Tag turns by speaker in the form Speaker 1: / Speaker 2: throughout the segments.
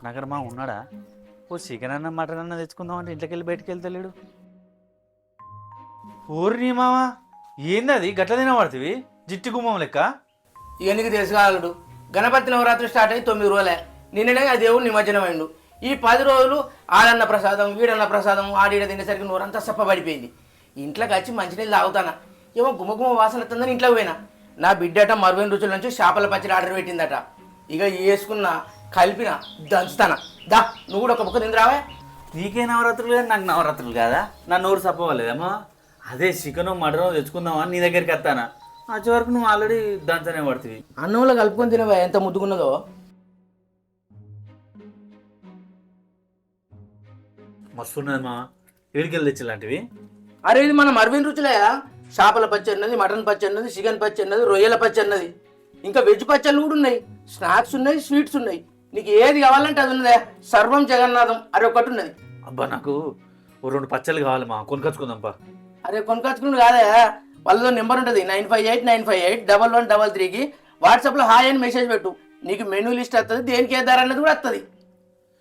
Speaker 1: రత్నాకర్ మా ఉన్నాడా? ఓ చికెన్ అన్న మటన్ అన్న తెచ్చుకుందాం అంటే ఇంట్లోకి వెళ్ళి బయటికి వెళ్తలేడు. ఊరిని మావా ఏంది అది గట్ల తినబడుతుంది జిట్టి గుమ్మం లెక్క?
Speaker 2: ఇక నీకు తెలుసు కాగలడు. గణపతి నవరాత్రి స్టార్ట్ అయ్యి 9 రోజులే. నిన్ననే ఆ దేవుడు నిమజ్జనం అయిండు. ఈ 10 రోజులు ఆడన్న ప్రసాదం వీడన్న ప్రసాదం ఆడిడ తినేసరికి నోరంతా సప్పబడిపోయింది. ఇంట్లోకి వచ్చి మంచినీళ్ళు తాగుతానా, ఏమో గుమ్మగుమ్మ వాసన వస్తుందని ఇంట్లోకి పోయినా. నా బిడ్డట 40 రుచుల నుంచి చేపల పచ్చడి ఆర్డర్ పెట్టిందట. ఇక వేసుకున్న కలిపిన దంచుతానా. దా నువ్వు కూడా ఒక బుక్క తింది రావే.
Speaker 1: నీకే నవరాత్రులు కానీ నాకు నవరాత్రులు కాదా? నా నోరు సప్పవలేదమ్మా. అదే చికెను మటను తెచ్చుకుందామా నీ దగ్గరికి వస్తానా, వచ్చే వరకు నువ్వు ఆల్రెడీ దంచనే పడుతుంది.
Speaker 2: అన్నంలో కలుపుకొని తినవా ఎంత ముద్దుకున్నదో.
Speaker 1: మస్తున్నది మా ఏడికెళ్ళి తెచ్చిలాంటివి.
Speaker 2: అరే ఇది మన 40 రుచులే. చేపల పచ్చి అన్నది, మటన్ పచ్చి అన్నది, చికెన్ పచ్చి అన్నది, రొయ్యల పచ్చి అన్నది, ఇంకా వెజ్ పచ్చళ్ళు కూడా ఉన్నాయి, స్నాక్స్ ఉన్నాయి, స్వీట్స్ ఉన్నాయి. నీకు ఏది కావాలంటే అది ఉన్నదే. సర్వం జగన్నాథం అరే ఒకటి ఉన్నది.
Speaker 1: అబ్బా నాకు ఓ 2 పచ్చళ్ళు కావాలి మా, కొనుకొచ్చుకుందాంపా.
Speaker 2: అరే కొనుకొచ్చుకున్నాడు కాదే, వాళ్ళలో నెంబర్ ఉంటుంది 9589581133కి. వాట్సాప్లో హాయ్ అని మెసేజ్ పెట్టు, నీకు మెనూ లిస్ట్ వస్తుంది, దేనికి ఏ ధర అన్నది కూడా వస్తుంది.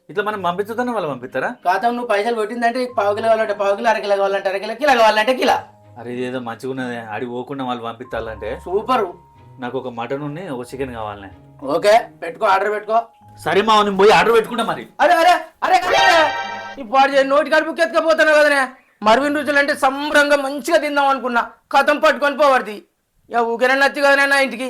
Speaker 1: ఇట్లా మనం పంపించుతానే వాళ్ళు పంపిస్తారా?
Speaker 2: కాతం నువ్వు పైసలు పెట్టిందంటే 1/2 కిలో కావాలంటే 1/2 కిలో, అరకిలో కావాలంటే అరకిలో, కిలో కావాలంటే కిలో.
Speaker 1: అరే ఇదేదో మంచిగా ఉన్నదే, అడి పోకుండా వాళ్ళు పంపిస్తాలంటే.
Speaker 2: సూపరు.
Speaker 1: నాకు ఒక మటన్ ఉంది, ఒక చికెన్ కావాలనే.
Speaker 2: ఓకే పెట్టుకో, ఆర్డర్ పెట్టుకో.
Speaker 1: సరే మా నేను పోయి ఆర్డర్ పెట్టుకుంటా మరి.
Speaker 2: అరే అరే అరే ఇప్పుడు నోటి కడుపుకి ఎత్తుకపోతున్నావు కదనే. 40 రుచులు అంటే సంబరంగా మంచిగా తిందాం అనుకున్నా, కథం పట్టుకొని పోవడుతుంది. ఇక ఊకేనా నచ్చి కదనే నా ఇంటికి.